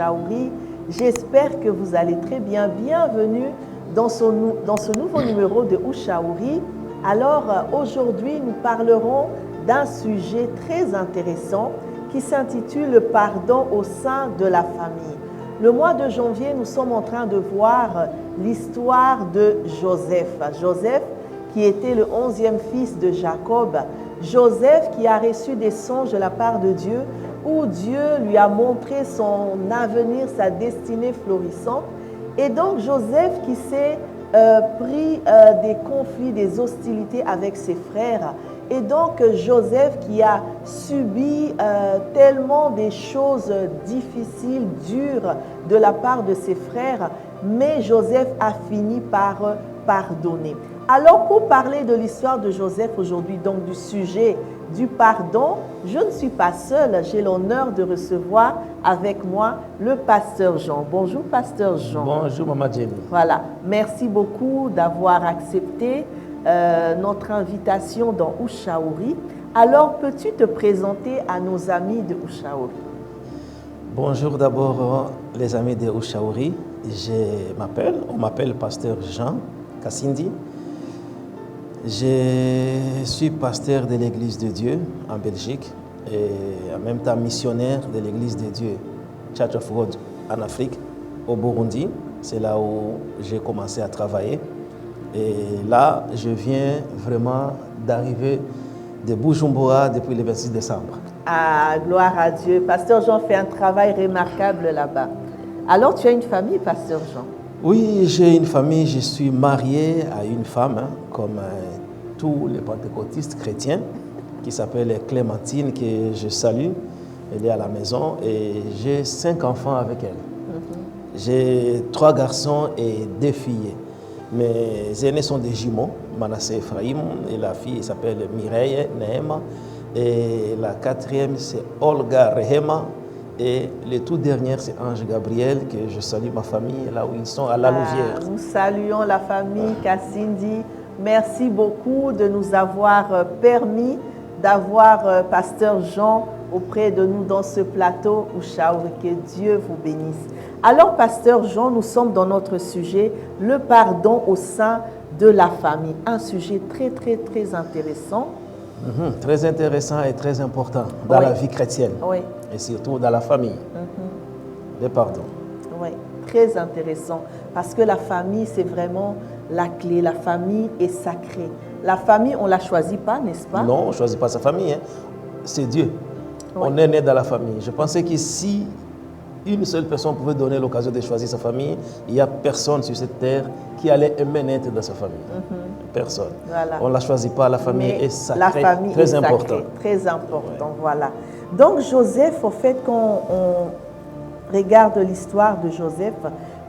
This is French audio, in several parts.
Ushauri. J'espère que vous allez très bien. Bienvenue dans ce nouveau numéro de Ushauri. Alors aujourd'hui, nous parlerons d'un sujet très intéressant qui s'intitule « Le pardon au sein de la famille ». Le mois de janvier, nous sommes en train de voir l'histoire de Joseph. Joseph qui était le 11e fils de Jacob. Joseph qui a reçu des songes de la part de Dieu où Dieu lui a montré son avenir, sa destinée florissante. Et donc Joseph qui s'est pris des conflits, des hostilités avec ses frères. Et donc Joseph qui a subi tellement des choses difficiles, dures de la part de ses frères, mais Joseph a fini par pardonner. Alors pour parler de l'histoire de Joseph aujourd'hui, donc du sujet du pardon, je ne suis pas seule, j'ai l'honneur de recevoir avec moi le pasteur Jean. Bonjour pasteur Jean. Bonjour Maman Jenny. Voilà, merci beaucoup d'avoir accepté notre invitation dans Ushauri. Alors, peux-tu te présenter à nos amis de Ushauri? Bonjour d'abord les amis de Ushauri. On m'appelle pasteur Jean Kassindi. Je suis pasteur de l'Église de Dieu en Belgique et en même temps missionnaire de l'Église de Dieu Church of God en Afrique, au Burundi. C'est là où j'ai commencé à travailler. Et là, je viens vraiment d'arriver de Bujumbura depuis le 26 décembre. Ah, gloire à Dieu. Pasteur Jean fait un travail remarquable là-bas. Alors, tu as une famille, pasteur Jean? Oui, j'ai une famille. Je suis marié à une femme, comme tous les pentecôtistes chrétiens, qui s'appelle Clémentine, que je salue. Elle est à la maison et j'ai 5 enfants avec elle. J'ai 3 garçons et 2 filles. Mes aînés sont des jumeaux, Manassé Ephraim, et la fille s'appelle Mireille Nehema, et la 4e c'est Olga Rehema, et le tout dernier c'est Ange Gabriel, que je salue ma famille là où ils sont à la Louvière. Nous saluons la famille Kassindi. Merci beaucoup de nous avoir permis d'avoir pasteur Jean auprès de nous dans ce plateau Ushauri. Que Dieu vous bénisse. Alors, pasteur Jean, nous sommes dans notre sujet, le pardon au sein de la famille. Un sujet très, très, très intéressant. Très intéressant et très important dans la vie chrétienne. Oui. Et surtout dans la famille. Le pardon. Oui, très intéressant. Parce que la famille, c'est vraiment la clé. La famille est sacrée. La famille, on ne la choisit pas, n'est-ce pas? Non, on ne choisit pas sa famille. Hein. C'est Dieu. Oui. On est né dans la famille. Je pensais que si une seule personne pouvait donner l'occasion de choisir sa famille, il n'y a personne sur cette terre qui allait aimer naître dans sa famille. Personne. Voilà. On ne la choisit pas, la famille est sacrée, la famille très est important. Sacrée, très important, voilà. Donc Joseph, au fait, quand on regarde l'histoire de Joseph,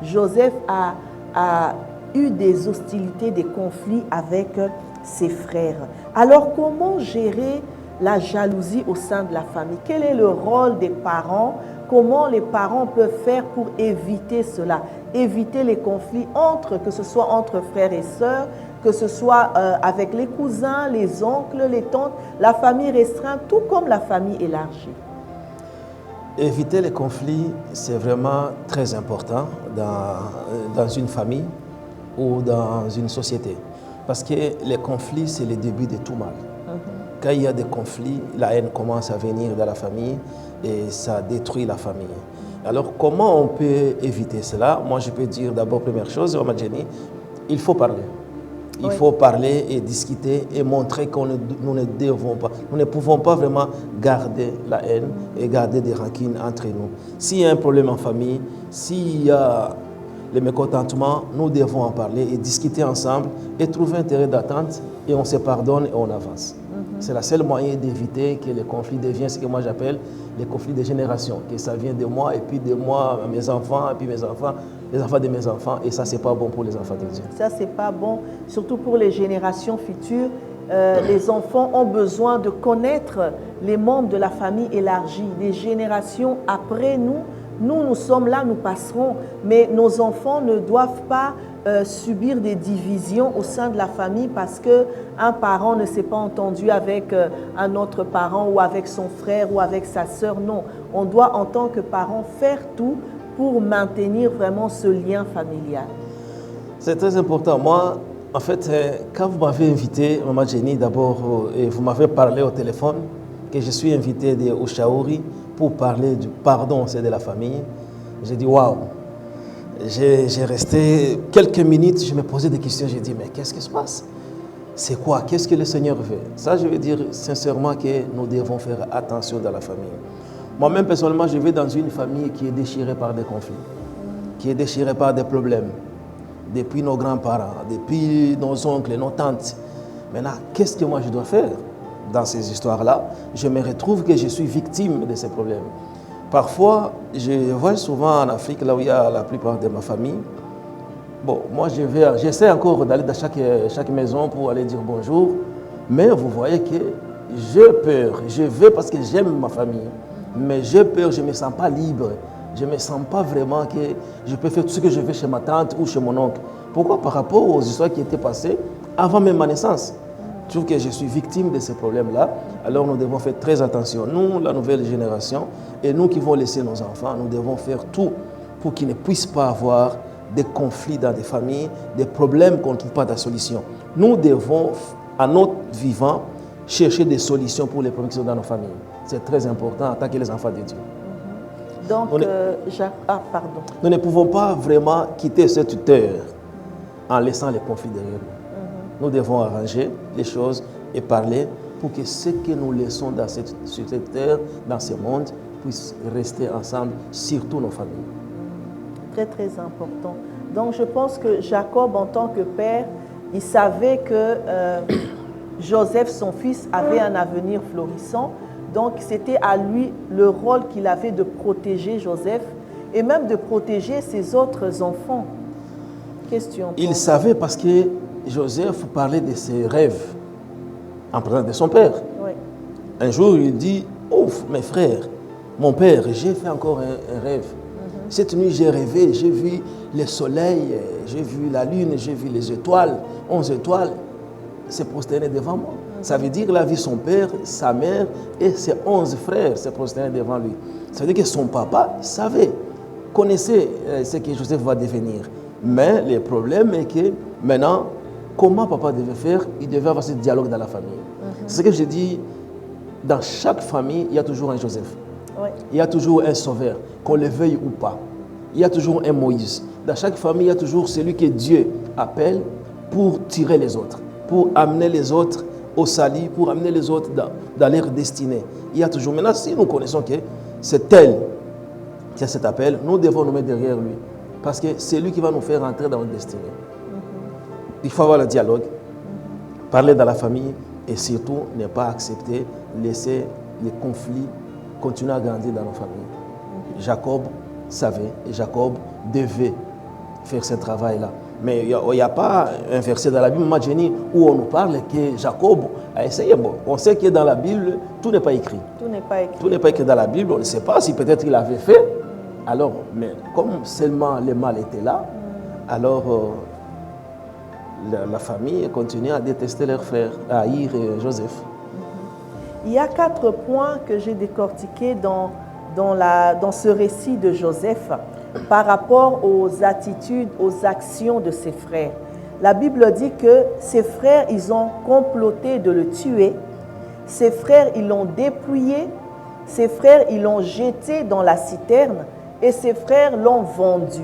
Joseph a eu des hostilités, des conflits avec ses frères. Alors comment gérer la jalousie au sein de la famille? Quel est le rôle des parents? Comment les parents peuvent faire pour éviter cela, éviter les conflits que ce soit entre frères et sœurs, que ce soit avec les cousins, les oncles, les tantes, la famille restreinte, tout comme la famille élargie. Éviter les conflits, c'est vraiment très important dans une famille ou dans une société. Parce que les conflits, c'est le début de tout mal. Quand il y a des conflits, la haine commence à venir dans la famille et ça détruit la famille. Alors, comment on peut éviter cela? Moi, je peux dire d'abord, première chose, Maman Jenny, il faut parler. Il faut parler et discuter et montrer que nous ne pouvons pas vraiment garder la haine et garder des rancines entre nous. S'il y a un problème en famille, s'il y a le mécontentement, nous devons en parler et discuter ensemble et trouver un terrain d'attente et on se pardonne et on avance. C'est le seul moyen d'éviter que les conflits deviennent ce que moi j'appelle les conflits de génération, que ça vient de moi et puis de moi à mes enfants et puis mes enfants, les enfants de mes enfants, et ça c'est pas bon pour les enfants de Dieu. Ça c'est pas bon, surtout pour les générations futures. Les enfants ont besoin de connaître les membres de la famille élargie. Les générations après nous sommes là, nous passerons, mais nos enfants ne doivent pas subir des divisions au sein de la famille parce qu'un parent ne s'est pas entendu avec un autre parent ou avec son frère ou avec sa sœur. Non, on doit en tant que parent faire tout pour maintenir vraiment ce lien familial? C'est très important. Moi, en fait, quand vous m'avez invité, Maman Jenny, d'abord, et vous m'avez parlé au téléphone, que je suis invité de Ushauri pour parler du pardon au sein de la famille, j'ai dit waouh. J'ai resté quelques minutes, je me posais des questions, j'ai dit mais qu'est-ce qui se passe? C'est quoi? Qu'est-ce que le Seigneur veut? Ça, je veux dire sincèrement que nous devons faire attention dans la famille. Moi-même, personnellement, je vis dans une famille qui est déchirée par des conflits, qui est déchirée par des problèmes, depuis nos grands-parents, depuis nos oncles, nos tantes. Maintenant, qu'est-ce que moi je dois faire dans ces histoires-là? Je me retrouve que je suis victime de ces problèmes. Parfois, je vois souvent en Afrique, là où il y a la plupart de ma famille, bon, moi j'essaie encore d'aller dans chaque maison pour aller dire bonjour, mais vous voyez que j'ai peur, je vais parce que j'aime ma famille, mais j'ai peur, je ne me sens pas libre, je ne me sens pas vraiment que je peux faire tout ce que je veux chez ma tante ou chez mon oncle. Pourquoi? Par rapport aux histoires qui étaient passées avant même ma naissance. Je trouve que je suis victime de ces problèmes-là, alors nous devons faire très attention. Nous, la nouvelle génération, et nous qui vont laisser nos enfants, nous devons faire tout pour qu'ils ne puissent pas avoir des conflits dans des familles, des problèmes qu'on ne trouve pas de solution. Nous devons, à notre vivant, chercher des solutions pour les problèmes qui sont dans nos familles. C'est très important en tant que les enfants de Dieu. Donc, pardon. Nous ne pouvons pas vraiment quitter cette terre en laissant les conflits derrière nous. Nous devons arranger les choses et parler pour que ce que nous laissons sur cette terre, dans ce monde, puisse rester ensemble, surtout nos familles. Très, très important. Donc, je pense que Jacob, en tant que père, il savait que Joseph, son fils, avait un avenir florissant. Donc, c'était à lui le rôle qu'il avait de protéger Joseph et même de protéger ses autres enfants. Question. Il savait parce que Joseph parlait de ses rêves en présence de son père. Oui. Un jour, il dit, ouf, mes frères, mon père, j'ai fait encore un rêve. Cette nuit, j'ai rêvé, j'ai vu le soleil, j'ai vu la lune, j'ai vu les étoiles, 11 étoiles se prosterner devant moi. Ça veut dire qu'il a vu son père, sa mère et ses 11 frères se prosterner devant lui. Ça veut dire que son papa savait, connaissait ce que Joseph va devenir. Mais le problème est que maintenant, comment papa devait faire? Il devait avoir ce dialogue dans la famille. C'est ce que je dis, dans chaque famille, il y a toujours un Joseph. Oui. Il y a toujours un sauveur, qu'on le veuille ou pas. Il y a toujours un Moïse. Dans chaque famille, il y a toujours celui que Dieu appelle pour tirer les autres, pour amener les autres au salut, pour amener les autres dans leur destinée. Il y a toujours. Maintenant, si nous connaissons que c'est tel qui a cet appel, nous devons nous mettre derrière lui. Parce que c'est lui qui va nous faire entrer dans notre destinée. Il faut avoir le dialogue, parler dans la famille et surtout ne pas accepter, laisser les conflits continuer à grandir dans nos familles. Jacob savait et Jacob devait faire ce travail-là. Mais il n'y a pas un verset dans la Bible, Jenny, où on nous parle que Jacob a essayé. Bon, on sait que dans la Bible, tout n'est pas écrit. Tout n'est pas écrit. Tout n'est pas écrit dans la Bible. On ne sait pas si peut-être il avait fait. Alors, mais comme seulement le mal était là, alors la famille continue à détester leurs frères, à haïr Joseph. Il y a 4 points que j'ai décortiqués dans ce récit de Joseph par rapport aux attitudes, aux actions de ses frères. La Bible dit que ses frères, ils ont comploté de le tuer. Ses frères, ils l'ont dépouillé. Ses frères, ils l'ont jeté dans la citerne. Et ses frères l'ont vendu.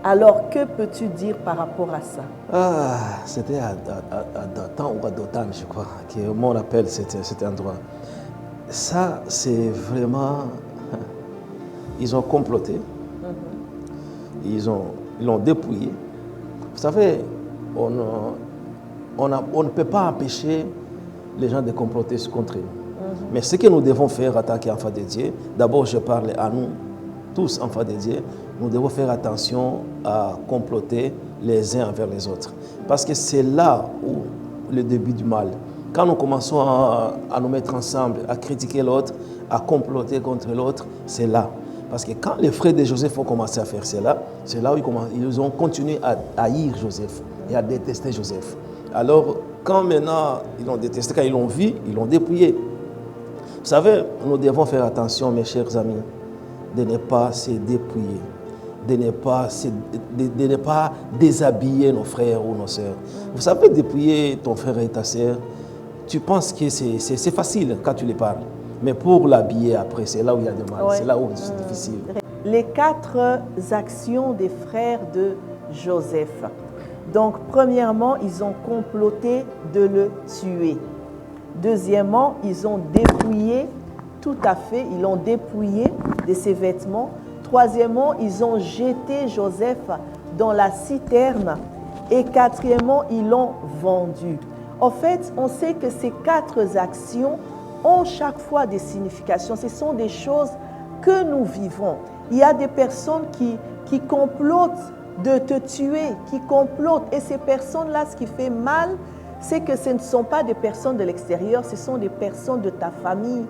Alors, que peux-tu dire par rapport à ça? C'était à Dothan ou à Dothan, je crois, qu'on appelle cet endroit. Ça, c'est vraiment... Ils ont comploté. Ils l'ont dépouillé. Vous savez, on ne peut pas empêcher les gens de comploter contre nous. Mais ce que nous devons faire en tant qu'enfants de Dieu, d'abord je parle à nous, tous enfants de Dieu, nous devons faire attention à comploter les uns envers les autres. Parce que c'est là où le début du mal. Quand nous commençons à nous mettre ensemble, à critiquer l'autre, à comploter contre l'autre, c'est là. Parce que quand les frères de Joseph ont commencé à faire cela, c'est là où ils ont continué à haïr Joseph et à détester Joseph. Alors, quand maintenant ils l'ont détesté, quand ils l'ont vu, ils l'ont dépouillé. Vous savez, nous devons faire attention, mes chers amis, de ne pas se dépouiller. de ne pas déshabiller nos frères ou nos sœurs. Vous savez, dépouiller ton frère et ta sœur, tu penses que c'est facile quand tu les parles. Mais pour l'habiller après, c'est là où il y a du mal, c'est là où c'est difficile. Les 4 actions des frères de Joseph. Donc, premièrement, ils ont comploté de le tuer. Deuxièmement, ils ont dépouillé, tout à fait, ils l'ont dépouillé de ses vêtements. Troisièmement, ils ont jeté Joseph dans la citerne. Et quatrièmement, ils l'ont vendu. En fait, on sait que ces 4 actions ont chaque fois des significations. Ce sont des choses que nous vivons. Il y a des personnes qui complotent de te tuer, qui complotent. Et ces personnes-là, ce qui fait mal, c'est que ce ne sont pas des personnes de l'extérieur, ce sont des personnes de ta famille.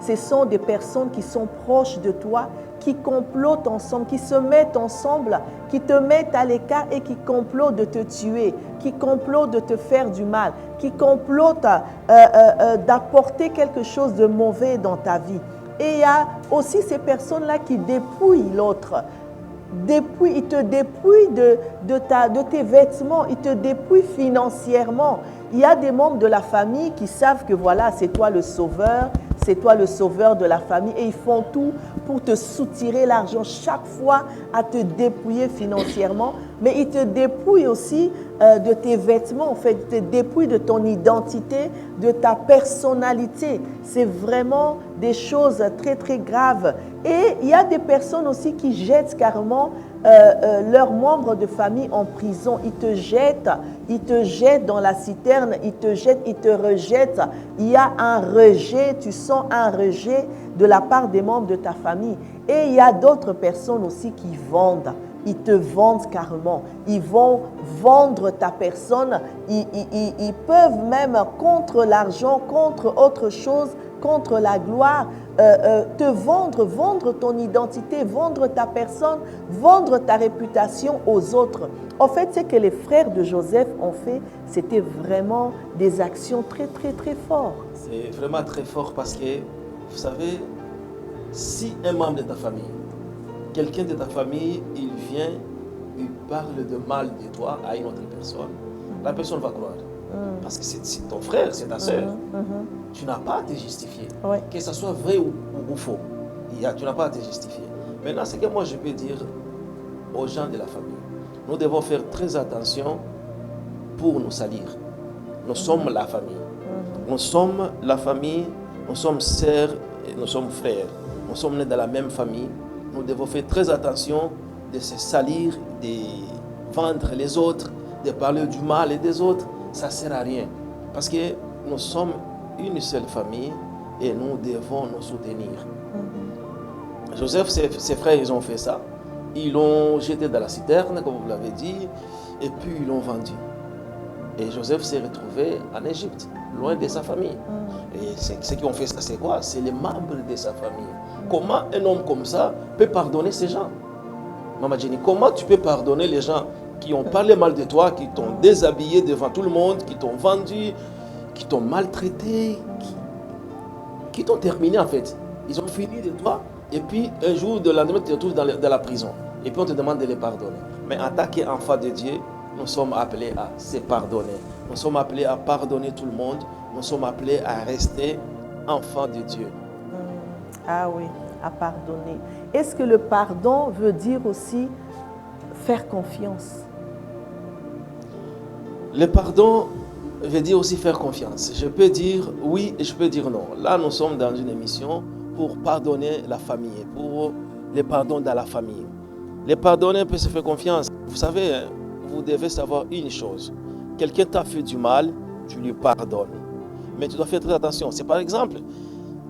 Ce sont des personnes qui sont proches de toi, qui complotent ensemble, qui se mettent ensemble, qui te mettent à l'écart et qui complotent de te tuer, qui complotent de te faire du mal, qui complotent d'apporter quelque chose de mauvais dans ta vie. Et il y a aussi ces personnes-là qui dépouillent l'autre. Ils te dépouillent de tes vêtements, ils te dépouillent financièrement. Il y a des membres de la famille qui savent que voilà, c'est toi le sauveur de la famille et ils font tout pour te soutirer l'argent chaque fois à te dépouiller financièrement. Mais ils te dépouillent aussi de tes vêtements, en fait, ils te dépouillent de ton identité, de ta personnalité. C'est vraiment des choses très très graves. Et il y a des personnes aussi qui jettent carrément leurs membres de famille en prison. Ils te jettent dans la citerne, ils te rejettent. Il y a un rejet, tu sens un rejet de la part des membres de ta famille. Et il y a d'autres personnes aussi qui vendent. Ils te vendent carrément. Ils vont vendre ta personne. Ils peuvent même, contre l'argent, contre autre chose, contre la gloire, te vendre ton identité, vendre ta personne, vendre ta réputation aux autres. En fait, ce que les frères de Joseph ont fait, c'était vraiment des actions très, très, très fortes. C'est vraiment très fort parce que, vous savez, si un membre de ta famille, quelqu'un de ta famille, il vient, il parle de mal de toi à une autre personne, la personne va croire. Parce que c'est ton frère, c'est ta soeur. Tu n'as pas à te justifier. Ouais. Que ce soit vrai ou faux, tu n'as pas à te justifier. Maintenant, ce que moi je peux dire aux gens de la famille, nous devons faire très attention pour nous salir. Nous sommes la famille. Nous sommes la famille, nous sommes sœurs et nous sommes frères. Nous sommes nés dans la même famille. Nous devons faire très attention de se salir, de vendre les autres, de parler du mal et des autres. Ça ne sert à rien. Parce que nous sommes une seule famille et nous devons nous soutenir. Joseph, ses frères, ils ont fait ça. Ils l'ont jeté dans la citerne, comme vous l'avez dit, et puis ils l'ont vendu. Et Joseph s'est retrouvé en Égypte, loin de sa famille. Et ceux qui ont fait ça, c'est quoi? C'est les membres de sa famille. Comment un homme comme ça peut pardonner ces gens? Maman Jenny, comment tu peux pardonner les gens qui ont parlé mal de toi, qui t'ont déshabillé devant tout le monde, qui t'ont vendu, qui t'ont maltraité, qui t'ont terminé en fait? Ils ont fini de toi et puis un jour, de lendemain, tu te retrouves dans la prison. Et puis on te demande de les pardonner. Mais en tant qu'enfant de Dieu, nous sommes appelés à se pardonner. Nous sommes appelés à pardonner tout le monde. Nous sommes appelés à rester enfants de Dieu. Ah oui, à pardonner. Est-ce que le pardon veut dire aussi faire confiance? Le pardon veut dire aussi faire confiance. Je peux dire oui et je peux dire non. Là, nous sommes dans une émission pour pardonner la famille, pour le pardon dans la famille. Le pardonner peut se faire confiance. Vous savez, vous devez savoir une chose. Quelqu'un t'a fait du mal, tu lui pardonnes. Mais tu dois faire très attention. C'est par exemple,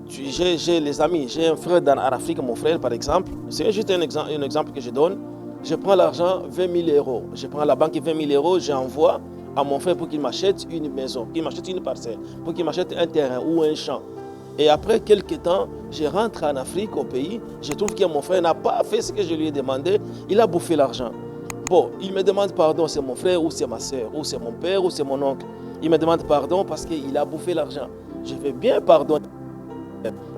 j'ai les amis, j'ai un frère en Afrique, mon frère par exemple. C'est juste un exemple que je donne. Je prends l'argent, 20 000 euros. Je prends à la banque 20 000 euros, j'envoie à mon frère pour qu'il m'achète une maison, qu'il m'achète une parcelle, pour qu'il m'achète un terrain ou un champ. Et après quelques temps, je rentre en Afrique, au pays, je trouve que mon frère n'a pas fait ce que je lui ai demandé, il a bouffé l'argent. Bon, il me demande pardon, c'est mon frère ou c'est ma soeur, ou c'est mon père ou c'est mon oncle. Il me demande pardon parce qu'il a bouffé l'argent. Je vais bien pardonner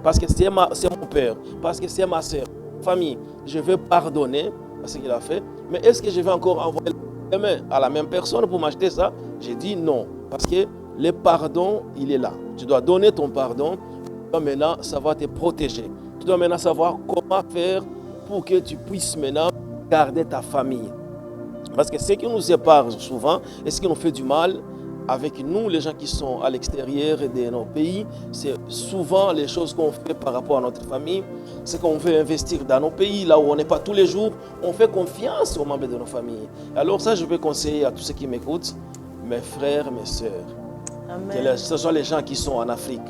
parce que c'est mon père, parce que c'est ma soeur, famille. Je veux pardonner parce qu'il a fait. Mais est-ce que je vais encore envoyer les mains à la même personne pour m'acheter ça? J'ai dit non, parce que le pardon, il est là. Tu dois donner ton pardon. Tu dois maintenant savoir te protéger. Tu dois maintenant savoir comment faire pour que tu puisses maintenant garder ta famille. Parce que ce qui nous sépare souvent et ce qui nous fait du mal avec nous, les gens qui sont à l'extérieur de nos pays, c'est souvent les choses qu'on fait par rapport à notre famille. C'est qu'on veut investir dans nos pays, là où on n'est pas tous les jours. On fait confiance aux membres de nos familles. Alors ça, je peux conseiller à tous ceux qui m'écoutent, mes frères, mes sœurs, que ce sont les gens qui sont en Afrique.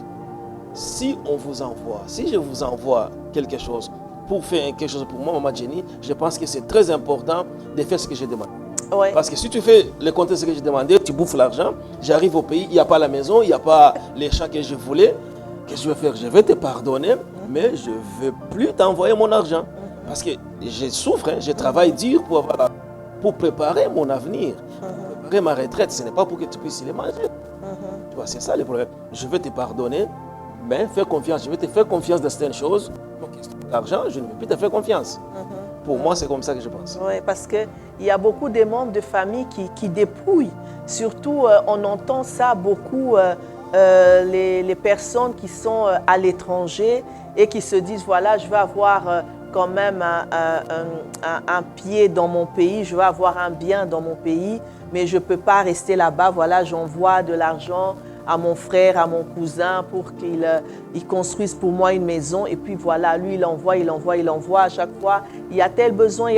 Si on vous envoie, si je vous envoie quelque chose pour faire quelque chose pour moi, Maman Jenny, je pense que c'est très important de faire ce que je demande. Ouais. Parce que si tu fais le contexte que j'ai demandé, tu bouffes l'argent, j'arrive au pays, il n'y a pas la maison, il n'y a pas les champs que je voulais. Qu'est-ce que je vais faire? Je vais te pardonner, mais je ne veux plus t'envoyer mon argent. Parce que je souffre, je travaille dur pour préparer mon avenir, pour préparer ma retraite. Ce n'est pas pour que tu puisses les manger. Tu vois, c'est ça le problème. Je vais te pardonner, mais fais confiance. Je vais te faire confiance dans certaines choses. Donc, l'argent, je ne peux plus te faire confiance. Pour moi, c'est comme ça que je pense. Oui, parce qu'il y a beaucoup de membres de famille qui dépouillent. Surtout, on entend ça beaucoup, les personnes qui sont à l'étranger et qui se disent, voilà, je vais avoir quand même un pied dans mon pays, je vais avoir un bien dans mon pays, mais je ne peux pas rester là-bas. Voilà, j'envoie de l'argent à mon frère, à mon cousin pour qu'il construise pour moi une maison. Et puis voilà, lui, il envoie à chaque fois. Il y a tel besoin,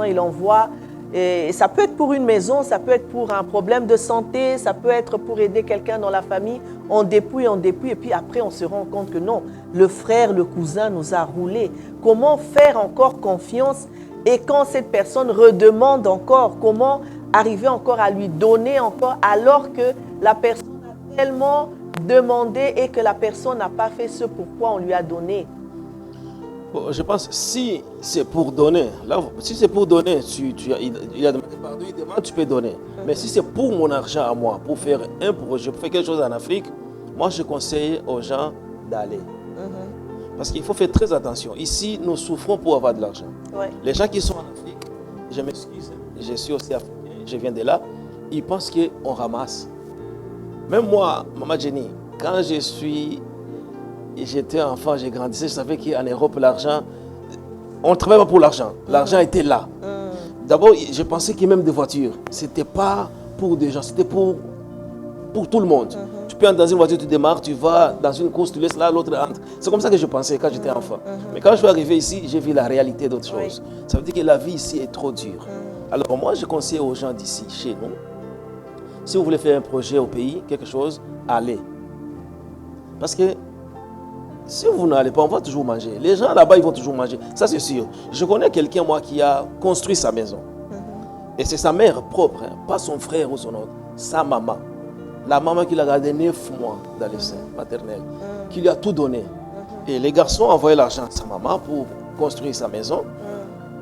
il envoie. Et ça peut être pour une maison, ça peut être pour un problème de santé, ça peut être pour aider quelqu'un dans la famille. On dépouille, et puis après, on se rend compte que non, le frère, le cousin nous a roulé. Comment faire encore confiance? Et quand cette personne redemande encore, comment arriver encore à lui donner encore alors que la personne tellement demandé et que la personne n'a pas fait ce pourquoi on lui a donné. Bon, je pense si c'est pour donner, là, si c'est pour donner, il a demandé pardon, il demande, tu peux donner. Mais si c'est pour mon argent à moi, pour faire un projet, pour faire quelque chose en Afrique, moi je conseille aux gens d'aller. Parce qu'il faut faire très attention. Ici, nous souffrons pour avoir de l'argent. Ouais. Les gens qui sont en Afrique, je m'excuse, je suis aussi africain, je viens de là, ils pensent qu'on ramasse. Même moi, Maman Jenny, quand j'étais enfant, j'ai grandi, je savais qu'en Europe, l'argent, on ne travaillait pas pour l'argent. L'argent était là. D'abord, je pensais que même des voitures, ce n'était pas pour des gens, c'était pour tout le monde. Tu peux entrer dans une voiture, tu démarres, tu vas dans une course, tu laisses là, l'autre entre. C'est comme ça que je pensais quand j'étais enfant. Mais quand je suis arrivé ici, j'ai vu la réalité d'autres choses. Ça veut dire que la vie ici est trop dure. Alors moi, je conseille aux gens d'ici, chez nous, si vous voulez faire un projet au pays, quelque chose, allez. Parce que si vous n'allez pas, on va toujours manger. Les gens là-bas, ils vont toujours manger. Ça, c'est sûr. Je connais quelqu'un, moi, qui a construit sa maison. Et c'est sa mère propre, hein, pas son frère ou son autre. Sa maman. La maman qui l'a gardé 9 mois dans les seins maternels. Qui lui a tout donné. Et les garçons ont envoyé l'argent à sa maman pour construire sa maison.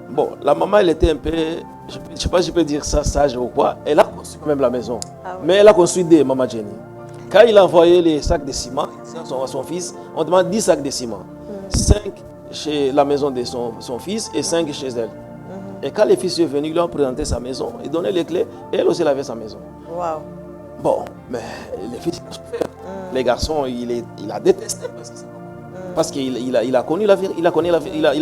Bon, la maman, elle était un peu, je ne sais pas si je peux dire ça sage ou quoi, elle a construit quand même la maison. Mais elle a construit des Maman Jenny. Quand il a envoyé les sacs de ciment à son fils, on demande 10 sacs de ciment. 5 chez la maison de son fils et 5 chez elle. Et quand les fils sont venus, ils lui ont présenté sa maison, ils donnaient les clés, et elle aussi elle avait sa maison. Wow. Bon, mais les fils, ils ont souffert. Les garçons, il a détesté parce qu'il a connu la vérité, il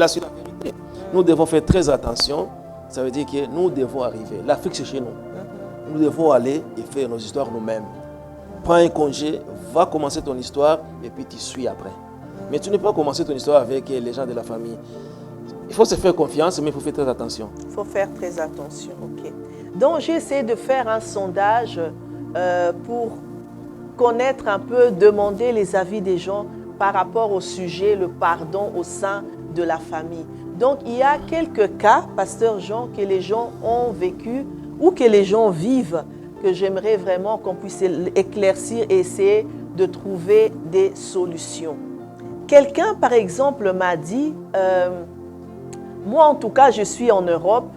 a su la vérité. Nous devons faire très attention. Ça veut dire que nous devons arriver. L'Afrique, c'est chez nous. Nous devons aller et faire nos histoires nous-mêmes. Prends un congé, va commencer ton histoire et puis tu suis après. Mais tu ne peux pas commencer ton histoire avec les gens de la famille. Il faut se faire confiance, mais il faut faire très attention. Il faut faire très attention, ok. Donc, j'ai essayé de faire un sondage pour connaître un peu, demander les avis des gens par rapport au sujet, le pardon au sein de la famille. Donc, il y a quelques cas, Pasteur Jean, que les gens ont vécu ou que les gens vivent, que j'aimerais vraiment qu'on puisse éclaircir et essayer de trouver des solutions. Quelqu'un, par exemple, m'a dit, moi en tout cas, je suis en Europe,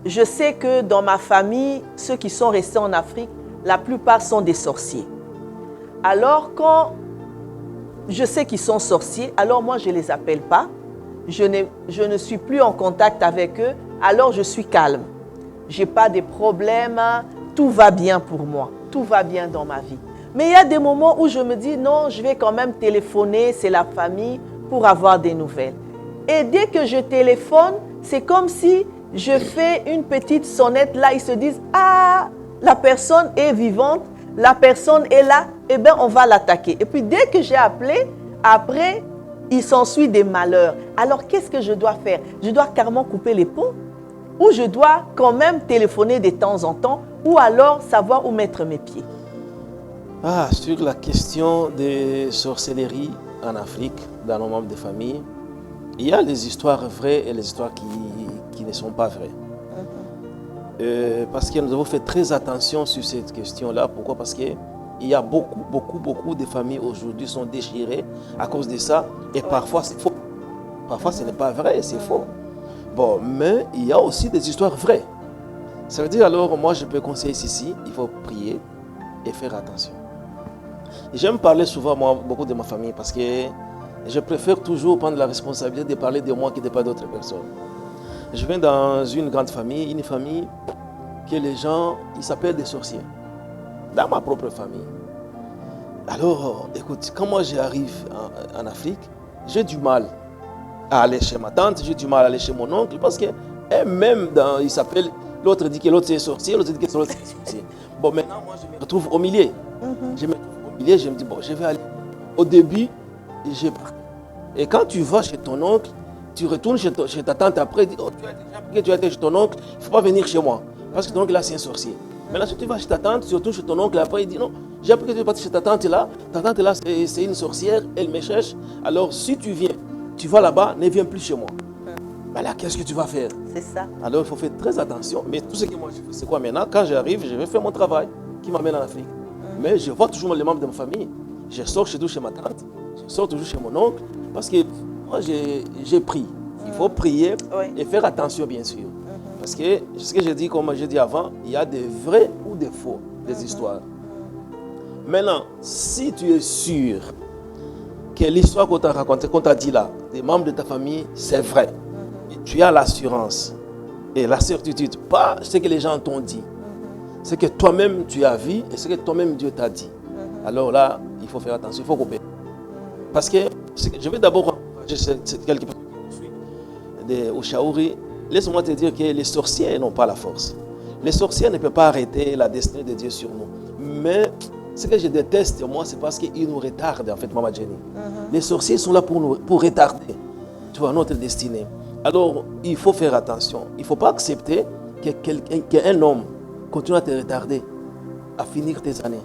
je sais que dans ma famille, ceux qui sont restés en Afrique, la plupart sont des sorciers. Alors, quand je sais qu'ils sont sorciers, alors moi, je ne les appelle pas. Je ne suis plus en contact avec eux. alors je suis calme. Je n'ai pas de problèmes, tout va bien pour moi, tout va bien dans ma vie. Mais il y a des moments où je me dis non, je vais quand même téléphoner, c'est la famille, pour avoir des nouvelles. Et dès que je téléphone, c'est comme si je fais une petite sonnette là, ils se disent « Ah, la personne est vivante, la personne est là, eh bien on va l'attaquer. » Et puis dès que j'ai appelé, après, il s'ensuit des malheurs. Alors qu'est-ce que je dois faire? Je dois carrément couper les ponts? Ou je dois quand même téléphoner de temps en temps? Ou alors savoir où mettre mes pieds? Sur la question des sorcelleries en Afrique, dans nos membres de famille, il y a les histoires vraies et les histoires qui ne sont pas vraies. Parce que nous avons fait très attention sur cette question-là. Pourquoi? Parce qu'il y a beaucoup de familles aujourd'hui qui sont déchirées à cause de ça. Et parfois, c'est faux. Parfois, ce n'est pas vrai, c'est faux. Bon, mais il y a aussi des histoires vraies. Ça veut dire alors, moi, je peux conseiller ici, il faut prier et faire attention. J'aime parler souvent, moi, beaucoup de ma famille, parce que je préfère toujours prendre la responsabilité de parler de moi que de pas d'autres personnes. Je viens dans une grande famille, une famille que les gens, ils s'appellent des sorciers. Dans ma propre famille. Alors, écoute, quand moi j'arrive en Afrique, j'ai du mal à aller chez ma tante, j'ai du mal à aller chez mon oncle, parce que même il s'appelle, l'autre dit que l'autre c'est sorcier, l'autre dit que l'autre c'est sorcier. Bon, maintenant, moi je me retrouve au milieu. Je me retrouve au milieu, je me dis, bon, je vais aller. Au début, j'ai pris. Et quand tu vas chez ton oncle, tu retournes chez ta tante après, tu dis, oh, tu as été chez ton oncle, il ne faut pas venir chez moi. Parce que ton oncle là, c'est un sorcier. Maintenant, si tu vas chez ta tante, tu retournes chez ton oncle, après il dit, non, j'ai appris que tu es parti chez ta tante là, c'est une sorcière, elle me cherche. Alors, si tu viens, tu vas là-bas, ne viens plus chez moi. Mais là, qu'est-ce que tu vas faire? C'est ça. Alors, il faut faire très attention. Mais tout ce que moi je fais, c'est quoi maintenant? Quand j'arrive, je vais faire mon travail qui m'amène en Afrique. Mais je vois toujours les membres de ma famille. Je sors toujours chez ma tante, je sors toujours chez mon oncle, parce que moi, j'ai pris. Il faut prier et faire attention, bien sûr. Parce que ce que j'ai dit, comme j'ai dit avant, il y a des vrais ou des faux, des histoires. Maintenant, si tu es sûr que l'histoire qu'on t'a racontée, qu'on t'a dit là, des membres de ta famille, c'est vrai, et tu as l'assurance et la certitude, pas ce que les gens t'ont dit, ce que toi-même tu as vu et ce que toi-même Dieu t'a dit. Alors là, il faut faire attention, il faut couper. Parce que je vais d'abord encourager quelques personnes qui nous suivent au Chaouri. Laisse-moi te dire que les sorciers n'ont pas la force. Les sorciers ne peuvent pas arrêter la destinée de Dieu sur nous. Mais ce que je déteste, moi, c'est parce qu'ils nous retardent, en fait, Maman Jenny. Les sorciers sont là pour retarder, tu vois, notre destinée. Alors, il faut faire attention. Il ne faut pas accepter qu'un homme continue à te retarder, à finir tes années.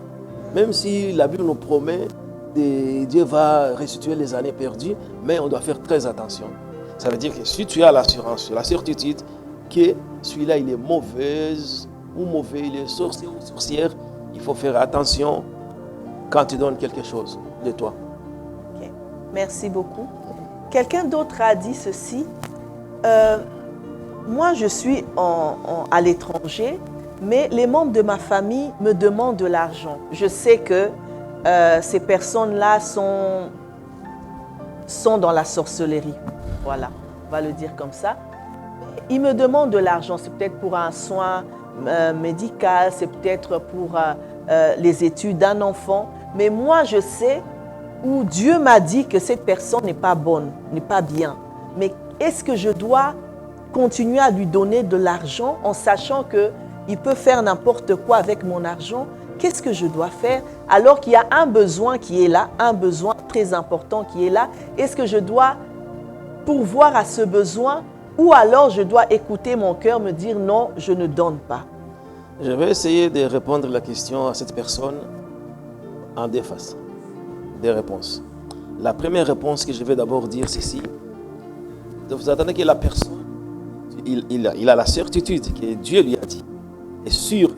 Même si la Bible nous promet que Dieu va restituer les années perdues, mais on doit faire très attention. Ça veut dire que si tu as l'assurance, la certitude que celui-là, il est mauvais ou mauvais, il est sorcier ou sorcière, il faut faire attention quand tu donnes quelque chose de toi. Okay. Merci beaucoup. Quelqu'un d'autre a dit ceci. Moi, je suis à l'étranger, mais les membres de ma famille me demandent de l'argent. Je sais que ces personnes-là sont dans la sorcellerie. Voilà, on va le dire comme ça. Ils me demandent de l'argent, c'est peut-être pour un soin médical, c'est peut-être pour les études d'un enfant. Mais moi, je sais où Dieu m'a dit que cette personne n'est pas bonne, n'est pas bien. Mais est-ce que je dois continuer à lui donner de l'argent en sachant qu'il peut faire n'importe quoi avec mon argent? Qu'est-ce que je dois faire alors qu'il y a un besoin qui est là, un besoin très important qui est là? Est-ce que je dois pourvoir à ce besoin ou alors je dois écouter mon cœur me dire non, je ne donne pas? Je vais essayer de répondre à la question à cette personne en deux faces, des réponses. La première réponse que je vais d'abord dire, c'est si vous attendez que la personne, il a la certitude que Dieu lui a dit, et sûr que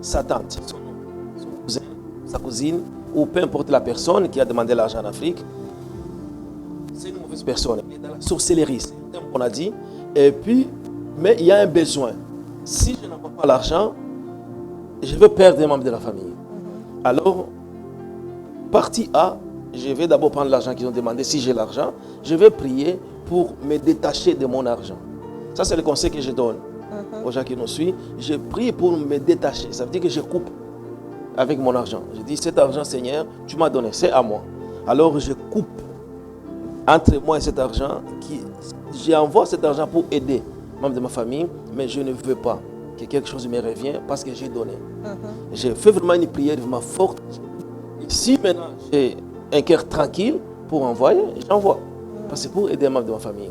sa tante, son cousin, sa cousine, ou peu importe la personne qui a demandé l'argent en Afrique, c'est une mauvaise personne. Il est dans la sorcellerie, c'est un terme qu'on a dit. Et puis, mais il y a un besoin. Si je n'ai pas l'argent, je veux perdre des membres de la famille. Alors, partie A, je vais d'abord prendre l'argent qu'ils ont demandé. Si j'ai l'argent, je vais prier pour me détacher de mon argent. Ça, c'est le conseil que je donne aux gens qui nous suivent. Je prie pour me détacher. Ça veut dire que je coupe avec mon argent. Je dis, cet argent, Seigneur, tu m'as donné, c'est à moi. Alors, je coupe entre moi et cet argent. J'envoie cet argent pour aider les membres de ma famille, mais je ne veux pas que quelque chose me revienne parce que j'ai donné. J'ai fait vraiment une prière vraiment forte. Et si maintenant j'ai un cœur tranquille pour envoyer, j'envoie. Parce que c'est pour aider les membres de ma famille.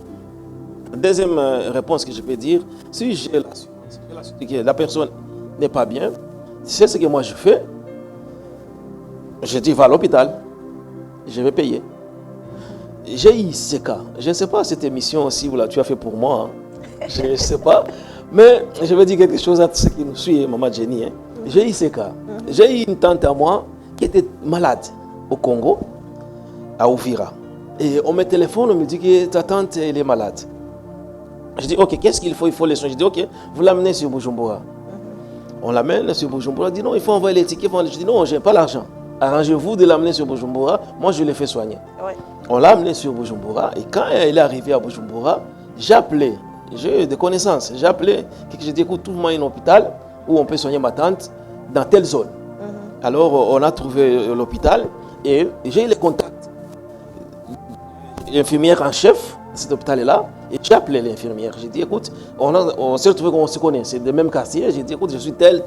Deuxième réponse que je peux dire, si j'ai l'assurance que la personne n'est pas bien, c'est ce que moi je fais. Je dis, va à l'hôpital, je vais payer. J'ai eu ce cas. Je ne sais pas cette émission si tu as fait pour moi. Je ne sais pas. Mais je vais dire quelque chose à ceux qui nous suivent, Maman Jenny. J'ai eu ce cas. J'ai eu une tante à moi qui était malade au Congo, à Ouvira. Et on me téléphone, on me dit que ta tante elle est malade. Je dis, ok, qu'est-ce qu'il faut? Il faut les soins. Je dis, ok, vous l'amenez sur Bujumbura. On l'amène sur Bujumbura. Il dit, non, il faut envoyer les tickets. Je dis, non, je n'ai pas l'argent. Arrangez-vous de l'amener sur Bujumbura. Moi, je l'ai fait soigner. Ouais. On l'a amené sur Bujumbura. Et quand elle est arrivée à Bujumbura, j'ai appelé. J'ai des connaissances. J'ai appelé. J'ai dit, écoute, trouve-moi un hôpital où on peut soigner ma tante dans telle zone. Alors, on a trouvé l'hôpital et j'ai eu les contacts. L'infirmière en chef de cet hôpital-là. Et j'ai appelé l'infirmière. J'ai dit, écoute, on s'est retrouvé qu'on se connaît. C'est le même quartier. J'ai dit, écoute, je suis tel.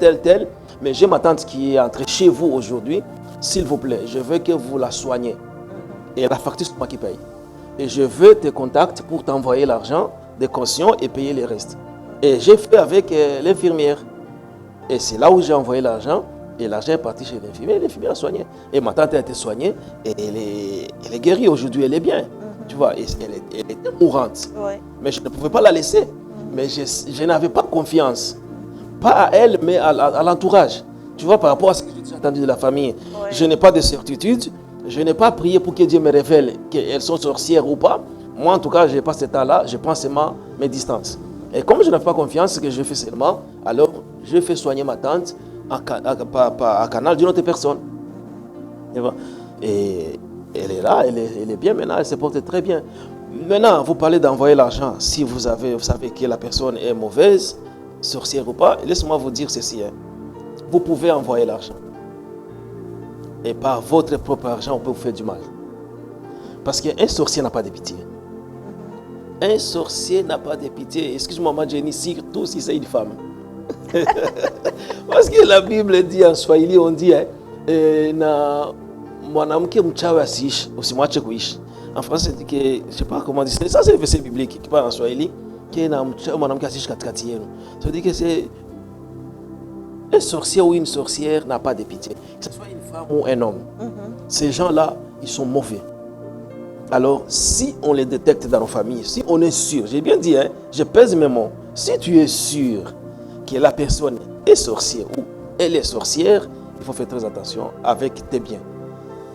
Mais j'ai ma tante qui est entrée chez vous aujourd'hui. S'il vous plaît, je veux que vous la soignez. Et la facture, c'est moi qui paye. Et je veux tes contacts pour t'envoyer l'argent de caution et payer les restes. Et j'ai fait avec l'infirmière. Et c'est là où j'ai envoyé l'argent. Et l'argent est parti chez l'infirmière. L'infirmière a soigné. Et ma tante a été soignée. Et elle est guérie aujourd'hui. Elle est bien. Tu vois, elle était mourante. Ouais. Mais je ne pouvais pas la laisser. Mais je n'avais pas confiance. Pas à elle, mais à l'entourage. Tu vois, par rapport à ce que j'ai entendu de la famille, je n'ai pas de certitude. Je n'ai pas prié pour que Dieu me révèle qu'elles sont sorcières ou pas. Moi, en tout cas, je n'ai pas cet temps-là. Je prends seulement mes distances. Et comme je n'ai pas confiance, ce que je fais seulement, alors je fais soigner ma tante à canal d'une autre personne. Et elle est là, elle est bien maintenant, elle se porte très bien. Maintenant, vous parlez d'envoyer l'argent. Si vous savez que la personne est mauvaise, sorcière ou pas, laissez-moi vous dire ceci. Vous pouvez envoyer l'argent. Et par votre propre argent, on peut vous faire du mal. Parce qu'un sorcier n'a pas de pitié. Un sorcier n'a pas de pitié. Excuse-moi, Maman Jenny, surtout si c'est une femme. Parce que la Bible dit en Swahili, on dit, mwanamke mchawi asiishi, usimwache kuishi. En français, c'est que, je ne sais pas comment dire, ça c'est le verset biblique qui parle en Swahili, que mwanamke asiishi katikati yenu. Ça veut dire que c'est un sorcier ou une sorcière n'a pas de pitié. Que ce soit une femme ou un homme. Ces gens-là, ils sont mauvais. Alors, si on les détecte dans nos familles, si on est sûr, j'ai bien dit, je pèse mes mots, si tu es sûr que la personne est sorcière ou elle est sorcière, il faut faire très attention avec tes biens.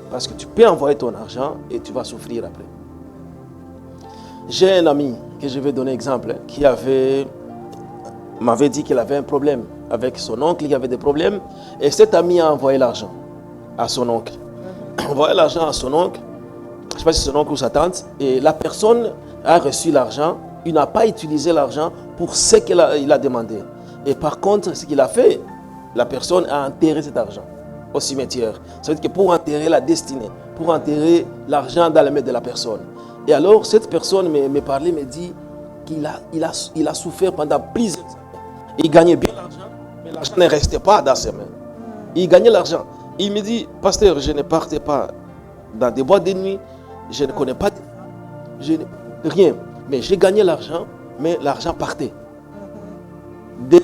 Parce que tu peux envoyer ton argent et tu vas souffrir après. J'ai un ami que je vais donner exemple qui m'avait dit qu'il avait un problème avec son oncle, il avait des problèmes. Et cet ami a envoyé l'argent à son oncle. Envoyé l'argent à son oncle, je ne sais pas si c'est son oncle ou sa tante, et la personne a reçu l'argent. Il n'a pas utilisé l'argent pour ce qu'il a demandé. Et par contre, ce qu'il a fait, la personne a enterré cet argent au cimetière. Ça veut dire que pour enterrer la destinée, pour enterrer l'argent dans la main de la personne. Et alors, cette personne me parlait, me dit qu'il a souffert pendant plusieurs années. Il gagnait bien l'argent, mais l'argent ne restait pas dans ses mains. Il gagnait l'argent. Il me dit, pasteur, je ne partais pas dans des boîtes de nuit, je ne connais pas de femmes, rien. Mais j'ai gagné l'argent, mais l'argent partait. Il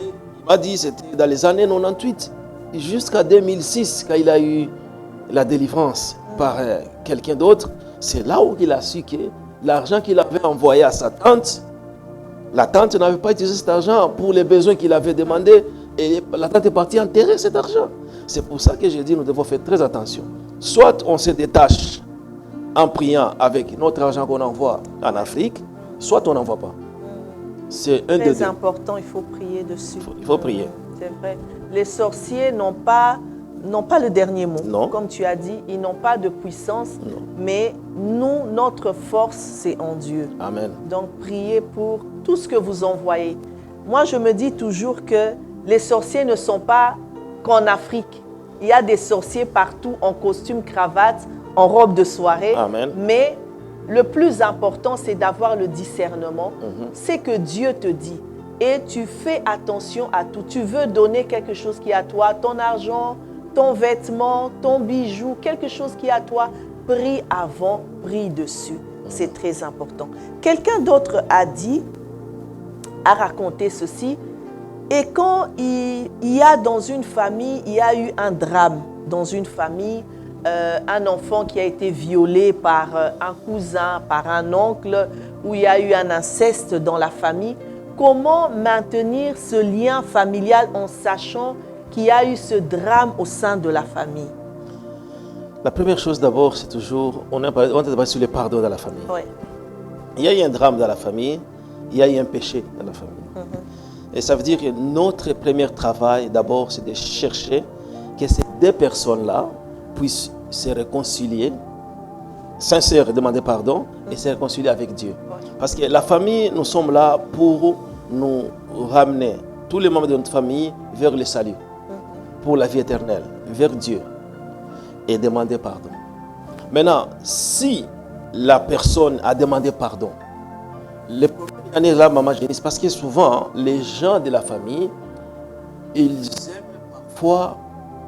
m'a dit, c'était dans les années 98. Jusqu'à 2006, quand il a eu la délivrance par quelqu'un d'autre, c'est là où il a su que l'argent qu'il avait envoyé à sa tante, la tante n'avait pas utilisé cet argent pour les besoins qu'il avait demandé et la tante est partie enterrer cet argent. C'est pour ça que j'ai dit nous devons faire très attention. Soit on se détache en priant avec notre argent qu'on envoie en Afrique, soit on n'envoie pas. C'est un des deux. Très important, il faut prier dessus. Il faut prier. C'est vrai. Les sorciers n'ont pas n'ont pas le dernier mot. Non. Comme tu as dit, ils n'ont pas de puissance, Non. mais nous, notre force, c'est en Dieu. Amen. Donc, priez pour tout ce que vous envoyez. Moi, je me dis toujours que les sorciers ne sont pas qu'en Afrique. Il y a des sorciers partout en costume, cravate, en robe de soirée. Amen. Mais le plus important, c'est d'avoir le discernement. C'est que Dieu te dit. Et tu fais attention à tout. Tu veux donner quelque chose qui est à toi, ton argent, ton vêtement, ton bijou, quelque chose qui est à toi. Prie avant, prie dessus. C'est très important. Quelqu'un d'autre a raconté ceci. Et quand il y a dans une famille, il y a eu un drame dans une famille, un enfant qui a été violé par un cousin, par un oncle, où il y a eu un inceste dans la famille. Comment maintenir ce lien familial en sachant qu'il y a eu ce drame au sein de la famille? La première chose d'abord, c'est toujours, on est d'abord sur le pardon dans la famille. Oui. Il y a eu un drame dans la famille, il y a eu un péché dans la famille. Et ça veut dire que notre premier travail, d'abord, c'est de chercher que ces deux personnes-là puissent se réconcilier, sincère, demander pardon et se réconcilier avec Dieu. Parce que la famille, nous sommes là pour nous ramener tous les membres de notre famille vers le salut, pour la vie éternelle, vers Dieu et demander pardon. Maintenant, si la personne a demandé pardon, le problème est là, maman Génice, parce que souvent, les gens de la famille, ils aiment parfois,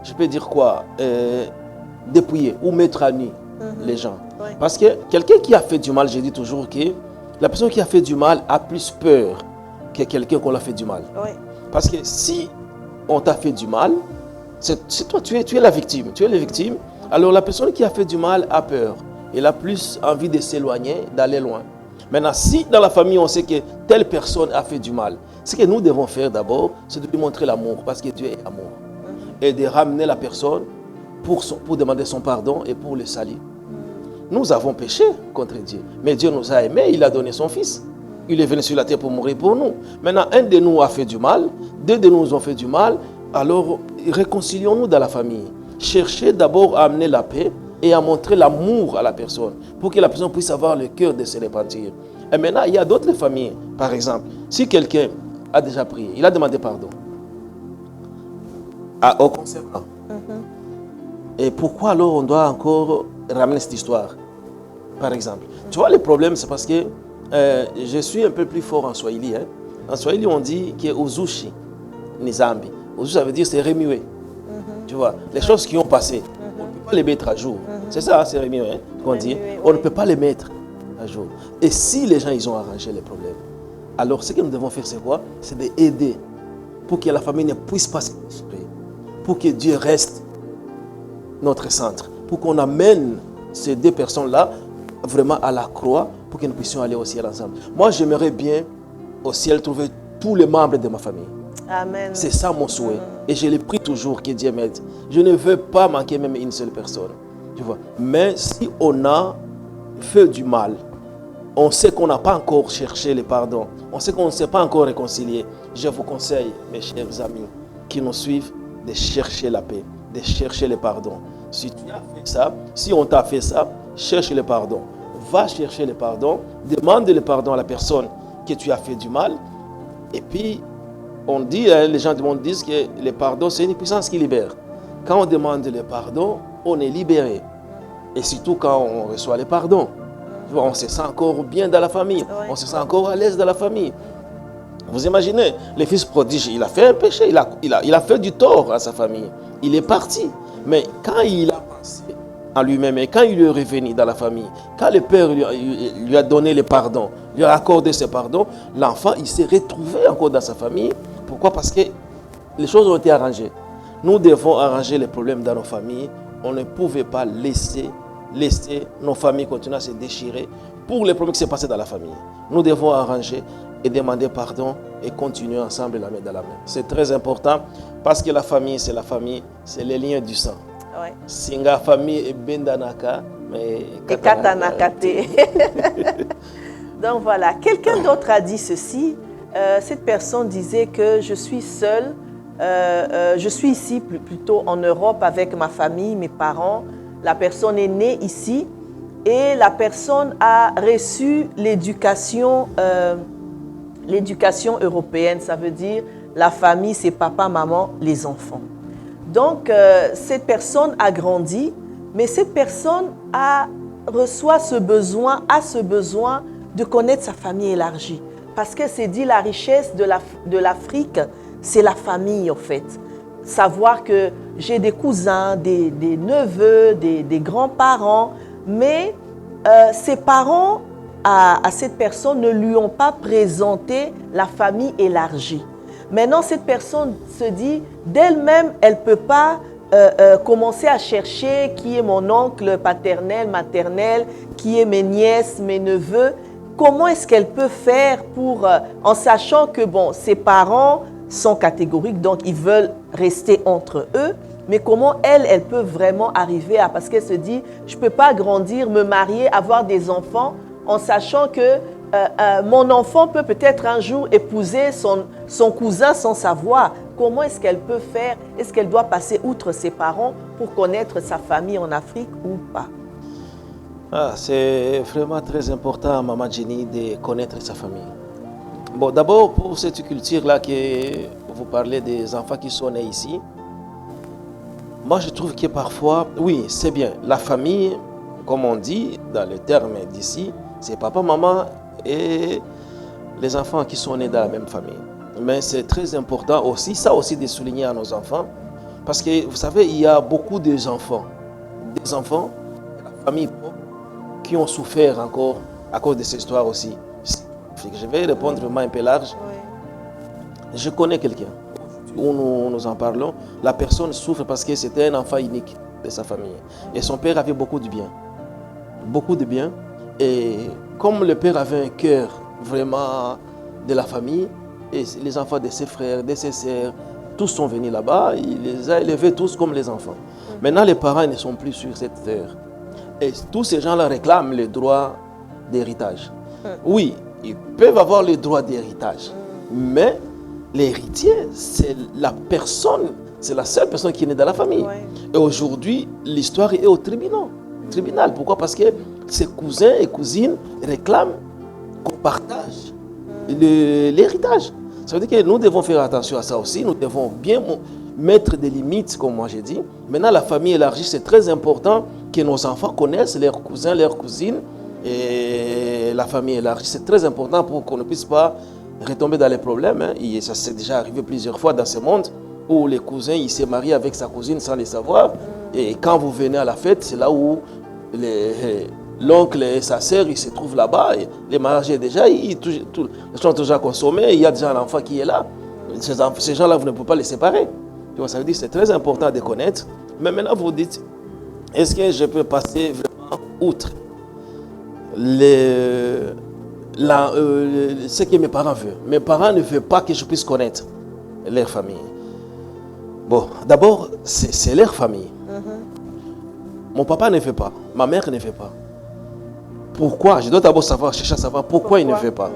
je peux dire quoi, dépouiller ou mettre à nu les gens. Oui. Parce que quelqu'un qui a fait du mal, je dis toujours que la personne qui a fait du mal a plus peur que quelqu'un qu'on l'a fait du mal. Oui. Parce que si on t'a fait du mal, c'est toi, tu es la victime. Tu es la victime. Alors la personne qui a fait du mal a peur. Elle a plus envie de s'éloigner, d'aller loin. Maintenant, si dans la famille, on sait que telle personne a fait du mal, ce que nous devons faire d'abord, c'est de lui montrer l'amour, parce que Dieu est amour. Et de ramener la personne pour demander son pardon et pour le salut. Nous avons péché contre Dieu, mais Dieu nous a aimés, il a donné son Fils. Il est venu sur la terre pour mourir pour nous. Maintenant, un de nous a fait du mal, deux de nous ont fait du mal, alors réconcilions-nous dans la famille. Cherchez d'abord à amener la paix et à montrer l'amour à la personne, pour que la personne puisse avoir le cœur de se repentir. Et maintenant, il y a d'autres familles, par exemple, si quelqu'un a déjà prié, il a demandé pardon au concernant. Et pourquoi alors on doit encore ramener cette histoire, par exemple? Tu vois, le problème, c'est parce que je suis un peu plus fort en Swahili. Hein. En Swahili, on dit que Uzushi Nizambi. Uzushi, ça veut dire c'est remuer. Tu vois, les choses qui ont passé, on ne peut pas les mettre à jour. C'est ça, c'est remuer, hein, qu'on dit. On ne peut pas les mettre à jour. Et si les gens, ils ont arrangé les problèmes, alors ce que nous devons faire, c'est quoi? C'est d'aider pour que la famille ne puisse pas se détruire, pour que Dieu reste notre centre, pour qu'on amène ces deux personnes-là vraiment à la croix, pour que nous puissions aller au ciel ensemble. Moi, j'aimerais bien au ciel trouver tous les membres de ma famille. Amen. C'est ça mon souhait. Et je le prie toujours que Dieu m'aide. Je ne veux pas manquer même une seule personne. Tu vois. Mais si on a fait du mal, on sait qu'on n'a pas encore cherché le pardon, on sait qu'on ne s'est pas encore réconcilié, je vous conseille, mes chers amis qui nous suivent, de chercher la paix, de chercher le pardon. Si tu as fait ça, si on t'a fait ça, cherche le pardon. Va chercher le pardon, demande le pardon à la personne que tu as fait du mal. Et puis, on dit, les gens du monde disent que le pardon, c'est une puissance qui libère. Quand on demande le pardon, on est libéré. Et surtout quand on reçoit le pardon. On se sent encore bien dans la famille. On se sent encore à l'aise dans la famille. Vous imaginez, le fils prodige, il a fait un péché, il a fait du tort à sa famille. Il est parti. Mais quand il a pensé en lui-même et quand il est revenu dans la famille, quand le père lui a donné le pardon, lui a accordé ce pardon, l'enfant, il s'est retrouvé encore dans sa famille. Pourquoi? Parce que les choses ont été arrangées. Nous devons arranger les problèmes dans nos familles. On ne pouvait pas laisser nos familles continuer à se déchirer pour les problèmes qui s'est passé dans la famille. Nous devons arranger et demander pardon et continuer ensemble la main dans la main. C'est très important parce que la famille, c'est les liens du sang. Ouais. Singa famille et bendanaka, mais et katanakate. Donc voilà, quelqu'un d'autre a dit ceci. Cette personne disait que je suis seule je suis ici plutôt en Europe avec ma famille, mes parents. La personne est née ici et la personne a reçu l'éducation européenne. Ça veut dire la famille, c'est papa, maman, les enfants. Donc, cette personne a grandi, mais cette personne a ce besoin de connaître sa famille élargie. Parce que c'est dit la richesse de l'Afrique, c'est la famille en fait. Savoir que j'ai des cousins, des neveux, des grands-parents, mais ses parents à cette personne ne lui ont pas présenté la famille élargie. Maintenant, cette personne se dit, d'elle-même, elle ne peut pas commencer à chercher qui est mon oncle paternel, maternel, qui est mes nièces, mes neveux. Comment est-ce qu'elle peut faire pour, en sachant que bon, ses parents sont catégoriques, donc ils veulent rester entre eux, mais comment elle peut vraiment arriver à, parce qu'elle se dit, je ne peux pas grandir, me marier, avoir des enfants, en sachant que mon enfant peut peut-être un jour épouser son cousin sans savoir. Comment est-ce qu'elle peut faire? Est-ce qu'elle doit passer outre ses parents pour connaître sa famille en Afrique ou pas? C'est vraiment très important, Maman Jenny, de connaître sa famille. Bon, d'abord, pour cette culture-là que vous parlez des enfants qui sont nés ici, moi je trouve que parfois, oui, c'est bien. La famille, comme on dit dans les termes d'ici, c'est papa, maman et les enfants qui sont nés dans la même famille. Mais c'est très important aussi, ça aussi de souligner à nos enfants, parce que vous savez, il y a beaucoup d'enfants, de la famille qui ont souffert encore à cause de cette histoire aussi. Je vais répondre vraiment un peu large. Je connais quelqu'un où nous en parlons. La personne souffre parce que c'était un enfant unique de sa famille. Et son père avait beaucoup de bien. Beaucoup de bien. Et comme le père avait un cœur vraiment de la famille, et les enfants de ses frères, de ses sœurs, tous sont venus là-bas, il les a élevés tous comme les enfants. Maintenant, les parents ne sont plus sur cette terre. Et tous ces gens-là réclament le droit d'héritage. Oui, ils peuvent avoir le droit d'héritage, mais l'héritier, c'est la personne, c'est la seule personne qui est née dans la famille. Et aujourd'hui, l'histoire est au tribunal. Pourquoi? Parce que ses cousins et cousines réclament qu'on partage l'héritage. Ça veut dire que nous devons faire attention à ça aussi. Nous devons bien mettre des limites, comme moi j'ai dit. Maintenant, la famille élargie, c'est très important que nos enfants connaissent leurs cousins, leurs cousines. Et la famille élargie, c'est très important pour qu'on ne puisse pas retomber dans les problèmes. Et ça s'est déjà arrivé plusieurs fois dans ce monde où les cousins, ils se marient avec sa cousine sans le savoir. Et quand vous venez à la fête, c'est là où l'oncle et sa sœur, ils se trouvent là-bas. Les mariages déjà, ils sont déjà consommés. Il y a déjà un enfant qui est là. Ces gens-là, vous ne pouvez pas les séparer. Ça veut dire que c'est très important de connaître. Mais maintenant, vous dites, est-ce que je peux passer vraiment outre ce que mes parents veulent? Mes parents ne veulent pas que je puisse connaître leur famille. Bon, d'abord, c'est leur famille. Mon papa ne veut pas, ma mère ne veut pas. Pourquoi? Je dois d'abord chercher à savoir pourquoi il ne veut pas.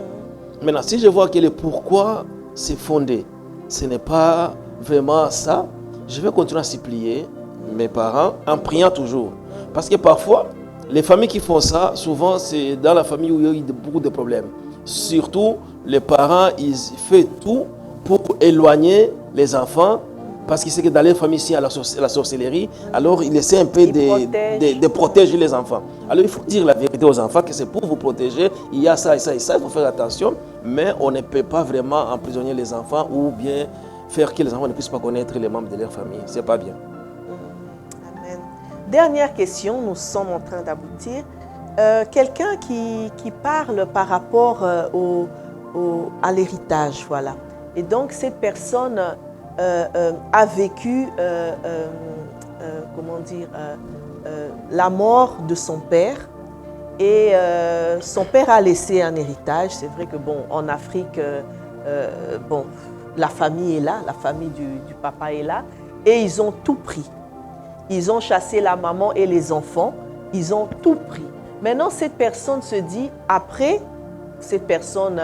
Maintenant, si je vois que le pourquoi c'est fondé, ce n'est pas vraiment ça, je vais continuer à supplier mes parents en priant toujours. Parce que parfois, les familles qui font ça, souvent c'est dans la famille où il y a eu beaucoup de problèmes. Surtout, les parents, ils font tout pour éloigner les enfants. Parce qu'ils savent que dans les familles ici, à la sorcellerie, alors ils essaient un peu de protéger les enfants. Alors il faut dire la vérité aux enfants que c'est pour vous protéger. Il y a ça et ça et ça, il faut faire attention. Mais on ne peut pas vraiment emprisonner les enfants ou bien faire que les enfants ne puissent pas connaître les membres de leur famille. Ce n'est pas bien. Amen. Dernière question, nous sommes en train d'aboutir. Quelqu'un qui parle par rapport à l'héritage, voilà. Et donc cette personne a vécu, comment dire, la mort de son père et son père a laissé un héritage. C'est vrai que bon, en Afrique, bon, la famille est là, la famille du papa est là et ils ont tout pris. Ils ont chassé la maman et les enfants, ils ont tout pris. Maintenant, cette personne se dit, après, cette personne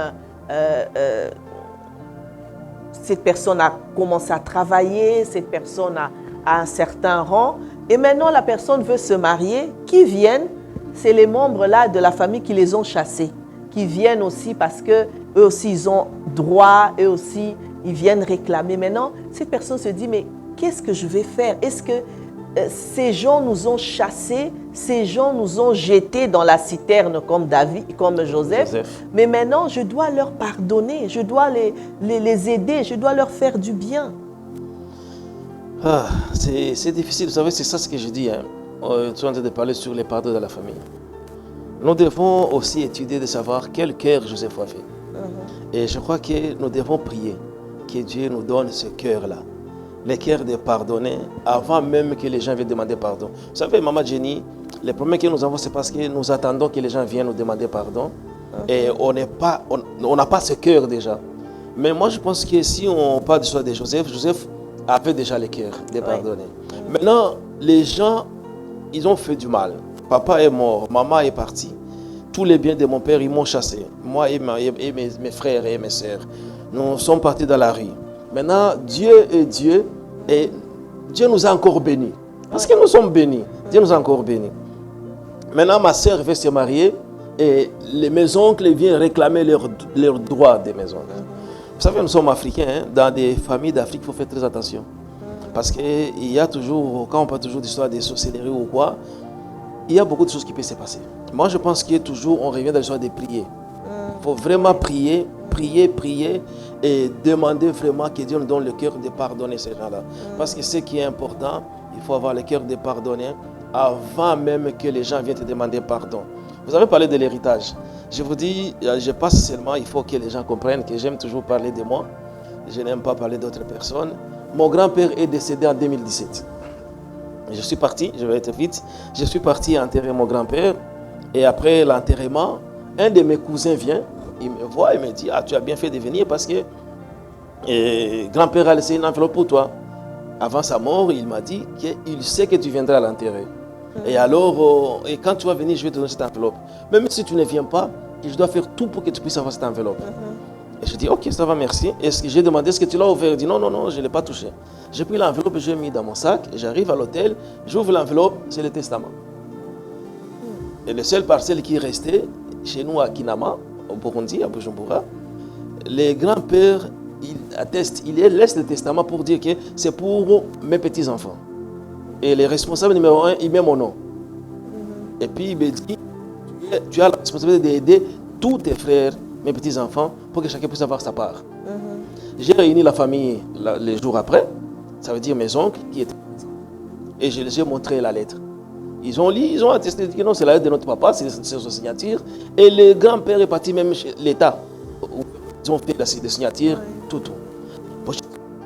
cette personne a commencé à travailler, cette personne a un certain rang. Et maintenant, la personne veut se marier. Qui viennent? C'est les membres là de la famille qui les ont chassés. Qui viennent aussi parce qu'eux aussi, ils ont droit, eux aussi, ils viennent réclamer. Maintenant, cette personne se dit, mais qu'est-ce que je vais faire? Est-ce que ces gens nous ont chassés, ces gens nous ont jetés dans la citerne comme David, comme Joseph. Mais maintenant, je dois leur pardonner, je dois les aider, je dois leur faire du bien. Ah, c'est difficile, vous savez, c'est ça ce que je dis. Hein. Tu es en train de parler sur les pardons de la famille. Nous devons aussi étudier de savoir quel cœur Joseph a fait. Et je crois que nous devons prier que Dieu nous donne ce cœur-là. Le cœur de pardonner avant même que les gens viennent demander pardon. Vous savez, Maman Jenny, le problème que nous avons, c'est parce que nous attendons que les gens viennent nous demander pardon. Et on n'a pas ce cœur déjà. Mais moi, je pense que si on parle de l'histoire de Joseph, Joseph avait déjà le cœur de pardonner. Maintenant, les gens, ils ont fait du mal. Papa est mort, maman est partie. Tous les biens de mon père, ils m'ont chassé. Moi et mes frères et mes sœurs. Nous sommes partis dans la rue. Maintenant, Dieu est Dieu et Dieu nous a encore bénis. Parce que nous sommes bénis. Dieu nous a encore bénis. Maintenant, ma sœur veut se marier et mes oncles viennent réclamer leurs droits des maisons. Vous savez, nous sommes africains. Hein? Dans des familles d'Afrique, il faut faire très attention. Parce qu'il y a toujours, quand on parle toujours d'histoire des sorcelleries ou quoi, il y a beaucoup de choses qui peuvent se passer. Moi, je pense qu'il y a toujours, on revient dans l'histoire de prier. Il faut vraiment prier et demander vraiment que Dieu nous donne le cœur de pardonner ces gens-là. Parce que ce qui est important, il faut avoir le cœur de pardonner avant même que les gens viennent te demander pardon. Vous avez parlé de l'héritage. Je vous dis, je passe seulement, il faut que les gens comprennent que j'aime toujours parler de moi. Je n'aime pas parler d'autres personnes. Mon grand-père est décédé en 2017. Je suis parti, je vais être vite, je suis parti enterrer mon grand-père. Et après l'enterrement, un de mes cousins vient, il me voit et me dit, ah, tu as bien fait de venir parce que grand-père a laissé une enveloppe pour toi. Avant sa mort, il m'a dit qu'il sait que tu viendras à l'enterrer. Et alors, et quand tu vas venir, je vais te donner cette enveloppe. Même si tu ne viens pas, je dois faire tout pour que tu puisses avoir cette enveloppe. Et je dis, ok, ça va, merci. Et j'ai demandé, est-ce que tu l'as ouvert? Il dit, non, je ne l'ai pas touché. J'ai pris l'enveloppe et je l'ai mis dans mon sac. J'arrive à l'hôtel, j'ouvre l'enveloppe, c'est le testament. Et le seul parcelle qui est resté, chez nous à Kinama, au Burundi, à Bujumbura, les grands-pères, il laisse le testament pour dire que c'est pour mes petits-enfants. Et le responsable numéro 1, il met mon nom. Et puis il me dit, tu as la responsabilité d'aider tous tes frères, mes petits-enfants, pour que chacun puisse avoir sa part. J'ai réuni la famille les jours après, ça veut dire mes oncles qui étaient présents. Et je les ai montré la lettre. Ils ont lu, ils ont attesté que non, c'est la lettre de notre papa, c'est sa signature. Et le grand-père est parti même chez l'État. Ils ont fait la signature, tout.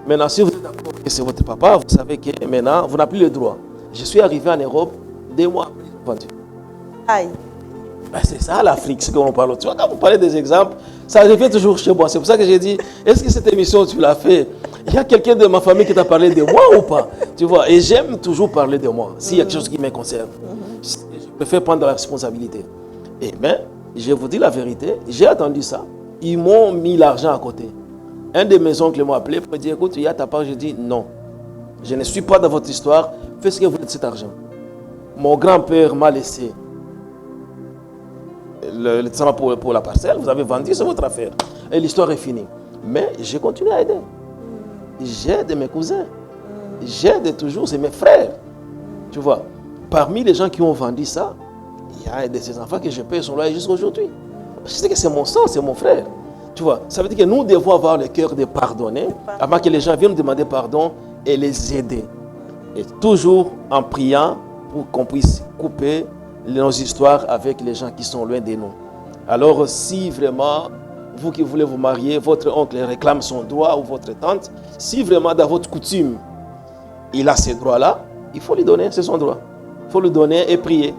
Maintenant, si vous êtes d'accord que c'est votre papa, vous savez que maintenant, vous n'avez plus le droit. Je suis arrivé en Europe 2 mois après vendu. Aïe. Ben, c'est ça l'Afrique, ce qu'on parle. Tu vois, quand vous parlez des exemples, ça revient toujours chez moi. C'est pour ça que j'ai dit, est-ce que cette émission, tu l'as fait? Il y a quelqu'un de ma famille qui t'a parlé de moi ou pas? Tu vois, et j'aime toujours parler de moi, s'il y a quelque chose qui me concerne. Je préfère prendre la responsabilité. Et bien, je vous dis la vérité, j'ai attendu ça. Ils m'ont mis l'argent à côté. Un de mes oncles m'a appelé pour me dire, écoute, il y a ta part. Je dis, non, je ne suis pas dans votre histoire, faites ce que vous voulez de cet argent. Mon grand-père m'a laissé le testament pour la parcelle, vous avez vendu, c'est votre affaire. Et l'histoire est finie. Mais j'ai continué à aider. J'aide mes cousins. J'aide toujours, c'est mes frères. Tu vois, parmi les gens qui ont vendu ça, il y a de ces enfants que je paye son loyer jusqu'à aujourd'hui. Je sais que c'est mon sang, c'est mon frère. Tu vois, ça veut dire que nous devons avoir le cœur de pardonner avant que les gens viennent nous demander pardon et les aider. Et toujours en priant pour qu'on puisse couper nos histoires avec les gens qui sont loin de nous. Alors, si vraiment, vous qui voulez vous marier, votre oncle réclame son droit ou votre tante, si vraiment dans votre coutume, il a ces droits-là, il faut lui donner, c'est son droit. Il faut lui donner et prier.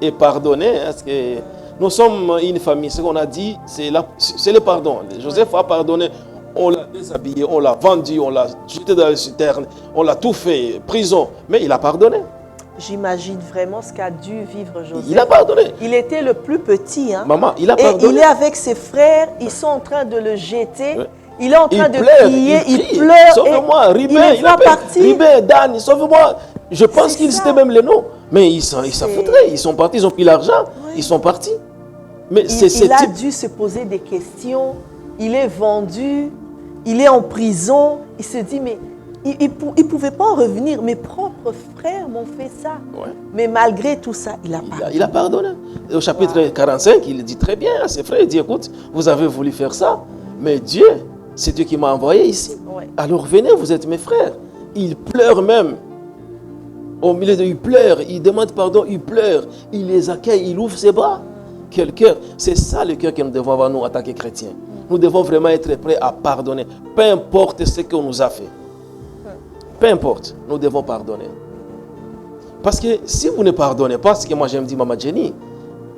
Et pardonner, parce que nous sommes une famille. Ce qu'on a dit, c'est le pardon. Joseph a pardonné. On l'a déshabillé, on l'a vendu, on l'a jeté dans la citerne, on l'a tout fait, prison. Mais il a pardonné. J'imagine vraiment ce qu'a dû vivre Joseph. Il a pardonné. Il était le plus petit. Hein? Maman, il a pardonné. Et il est avec ses frères, ils sont en train de le jeter. Oui. Il est en train de prier, il pleure. Sauve-moi, Ribin, il appelle Ribin, Dan, sauve-moi. Je pense qu'ils étaient même les noms. Mais ils s'en foutraient. Ils sont partis, ils ont pris l'argent, ils sont partis. Mais il a dû se poser des questions. Il est vendu, il est en prison. Il se dit, mais il ne pouvait pas en revenir. Mes propres frères m'ont fait ça. Ouais. Mais malgré tout ça, il a pardonné. Il a pardonné. Au chapitre 45, il dit très bien à ses frères, il dit, écoute, vous avez voulu faire ça, mais Dieu, c'est Dieu qui m'a envoyé ici. Ouais. Alors venez, vous êtes mes frères. Il pleure même. Au milieu de, il pleure, il demande pardon, il pleure, il les accueille, il ouvre ses bras. Quel cœur. C'est ça le cœur que nous devons avoir, nous, en tant que chrétiens. Nous devons vraiment être prêts à pardonner. Peu importe ce qu'on nous a fait. Peu importe, nous devons pardonner. Parce que si vous ne pardonnez pas, ce que moi j'aime dire, Maman Jenny,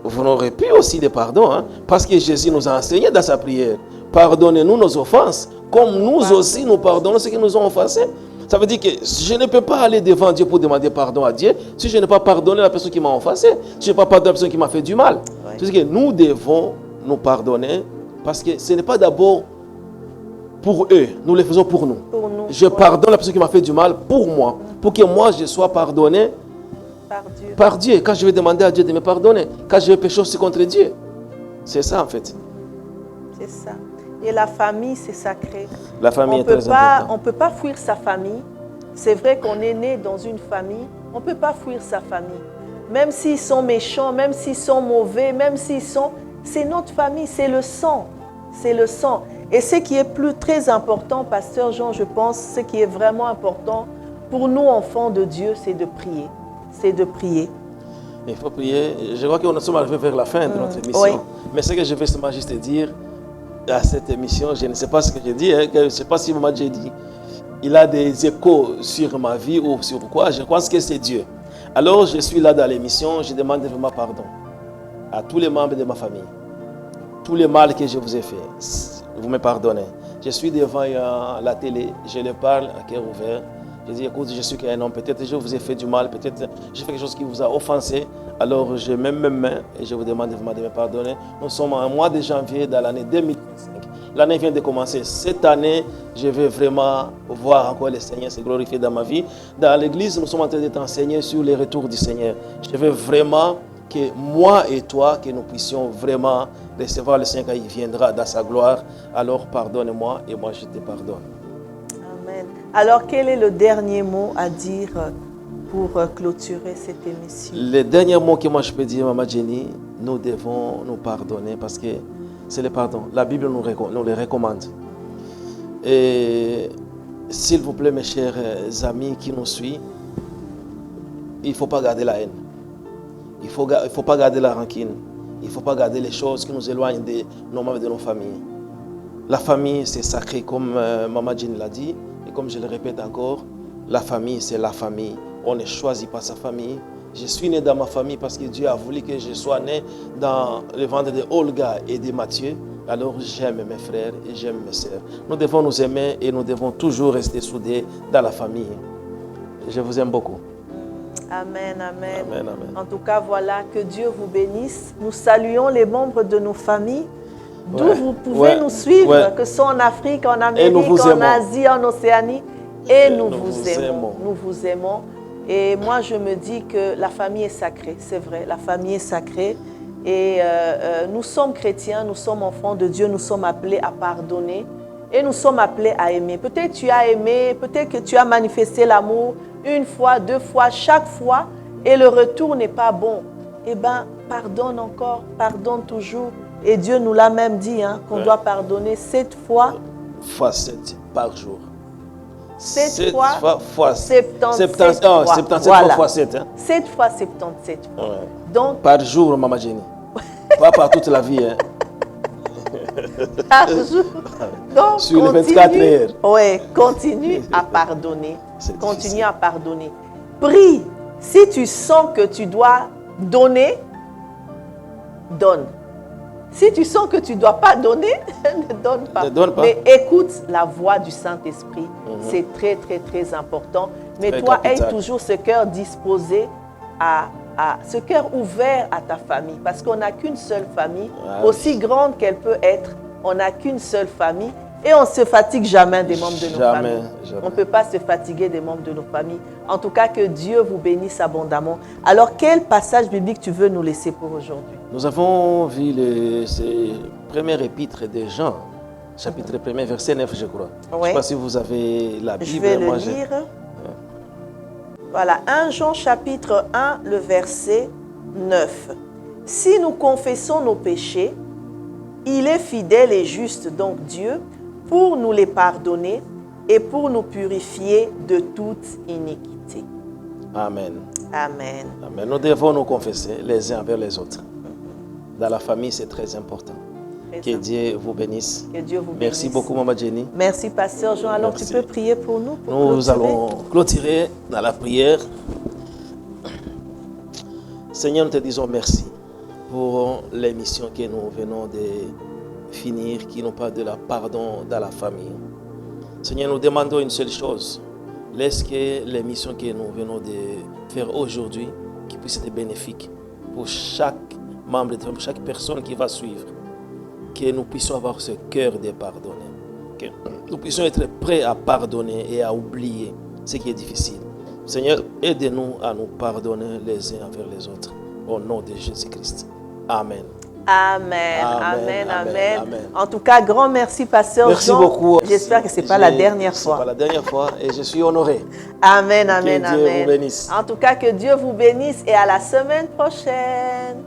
vous n'aurez plus aussi de pardon. Hein? Parce que Jésus nous a enseigné dans sa prière. Pardonnez-nous nos offenses, comme nous aussi nous pardonnons ceux qui nous ont offensés. Ça veut dire que je ne peux pas aller devant Dieu pour demander pardon à Dieu si je n'ai pas pardonné la personne qui m'a offensé, si je n'ai pas pardonné la personne qui m'a fait du mal. Ouais. C'est-à-dire que nous devons nous pardonner parce que ce n'est pas d'abord pour eux, nous le faisons pour nous. Je pardonne la personne qui m'a fait du mal pour moi, pour que moi je sois pardonné par Dieu. Quand je vais demander à Dieu de me pardonner, quand je vais pécher aussi contre Dieu. C'est ça en fait. C'est ça. Et la famille, c'est sacré. La famille est très importante. On ne peut pas fuir sa famille. C'est vrai qu'on est né dans une famille. On ne peut pas fuir sa famille. Même s'ils sont méchants, même s'ils sont mauvais, même s'ils sont... C'est notre famille, c'est le sang. C'est le sang. Et ce qui est très important, Pasteur Jean, je pense, ce qui est vraiment important pour nous, enfants de Dieu, c'est de prier. C'est de prier. Il faut prier. Je crois que nous sommes arrivés vers la fin de notre émission. Oui. Mais ce que je vais seulement juste dire à cette émission, je ne sais pas ce que j'ai dit, hein, je ne sais pas si Maman j'ai dit, il a des échos sur ma vie ou sur quoi, je pense que c'est Dieu. Alors je suis là dans l'émission, je demande vraiment pardon à tous les membres de ma famille. Tous les mal que je vous ai fait, vous me pardonnez. Je suis devant la télé, je leur parle à cœur ouvert. Je dis, écoute, je suis qu'un homme, peut-être je vous ai fait du mal, peut-être j'ai fait quelque chose qui vous a offensé. Alors je mets mes mains et je vous demande vraiment de me pardonner. Nous sommes en mois de janvier dans l'année 2025. L'année vient de commencer. Cette année, je vais vraiment voir encore le Seigneur se glorifier dans ma vie. Dans l'église, nous sommes en train d'être enseignés sur les retours du Seigneur. Je veux vraiment que moi et toi, que nous puissions vraiment recevoir le Seigneur quand il viendra dans sa gloire. Alors pardonne-moi et moi je te pardonne. Amen. Alors quel est le dernier mot à dire pour clôturer cette émission? Le dernier mot que moi je peux dire, Maman Jenny, nous devons nous pardonner parce que c'est le pardon. La Bible nous le recommande. Et s'il vous plaît, mes chers amis qui nous suivent, il ne faut pas garder la haine. Il ne faut pas garder la rancune. Il ne faut pas garder les choses qui nous éloignent de nos membres de nos familles. La famille, c'est sacré, comme Maman Jenny l'a dit. Et comme je le répète encore, la famille, c'est la famille. On ne choisit pas sa famille. Je suis né dans ma famille parce que Dieu a voulu que je sois né dans le ventre de Olga et de Mathieu. Alors j'aime mes frères et j'aime mes sœurs. Nous devons nous aimer et nous devons toujours rester soudés dans la famille. Je vous aime beaucoup. Amen, amen. Amen, amen. En tout cas, voilà, que Dieu vous bénisse. Nous saluons les membres de nos familles, d'où vous pouvez nous suivre, que ce soit en Afrique, en Amérique, en Asie, en Océanie. Et nous vous aimons. Nous vous aimons. Et moi, je me dis que la famille est sacrée. C'est vrai, la famille est sacrée. Et nous sommes chrétiens, nous sommes enfants de Dieu, nous sommes appelés à pardonner. Et nous sommes appelés à aimer. Peut-être tu as aimé, peut-être que tu as manifesté l'amour une fois, deux fois, chaque fois, et le retour n'est pas bon. Eh bien, pardonne encore, pardonne toujours. Et Dieu nous l'a même dit, hein, qu'on doit pardonner 7 fois. Fois 7 par jour. 7 fois 77 fois 7. Hein? 7 fois 77 fois. Ouais. Donc, par jour, Maman Jenny. Pas par toute la vie. Hein? Par jour. Donc, sur les 24 heures. Oui, continue à pardonner. Continue à pardonner. Prie. Si tu sens que tu dois donner, donne. Si tu sens que tu ne dois pas donner, ne donne pas. Mais écoute la voix du Saint-Esprit. C'est très, très, très important. Mais très toi, aie toujours ce cœur disposé ce cœur ouvert à ta famille. Parce qu'on n'a qu'une seule famille. Aussi grande qu'elle peut être, on n'a qu'une seule famille. Et on ne se fatigue jamais des membres de nos Jamais, familles. jamais. On ne peut pas se fatiguer des membres de nos familles. En tout cas, que Dieu vous bénisse abondamment. Alors, quel passage biblique tu veux nous laisser pour aujourd'hui? Nous avons vu le premier épître de Jean, chapitre 1er, verset 9, je crois. Je ne sais pas si vous avez la Bible. Je vais le lire. Voilà, 1 Jean chapitre 1, le verset 9. Si nous confessons nos péchés, il est fidèle et juste, donc Dieu, pour nous les pardonner et pour nous purifier de toute iniquité. Amen. Amen. Amen. Nous devons nous confesser les uns envers les autres. Dans la famille, c'est très important. Que Dieu vous bénisse. Que Dieu vous bénisse. Merci beaucoup, Maman Jenny. Merci, Pasteur Jean. Alors, Merci. tu peux prier pour nous? Nous allons clôturer dans la prière. Seigneur, nous te disons merci pour l'émission que nous venons de finir, qui nous parle de la pardon dans la famille. Seigneur, nous demandons une seule chose. Laisse que l'émission que nous venons de faire aujourd'hui, qui puisse être bénéfique pour chaque membre de famille, chaque personne qui va suivre. Que nous puissions avoir ce cœur de pardonner. Que nous puissions être prêts à pardonner et à oublier ce qui est difficile. Seigneur, aide-nous à nous pardonner les uns envers les autres. Au nom de Jésus-Christ. Amen. Amen, Amen, amen, amen, amen. En tout cas, grand merci, Pasteur Merci Jean. beaucoup. J'espère que ce n'est pas la dernière fois. Ce n'est pas la dernière fois et je suis honoré. Amen, amen, Que Dieu amen. vous bénisse. En tout cas, que Dieu vous bénisse et à la semaine prochaine.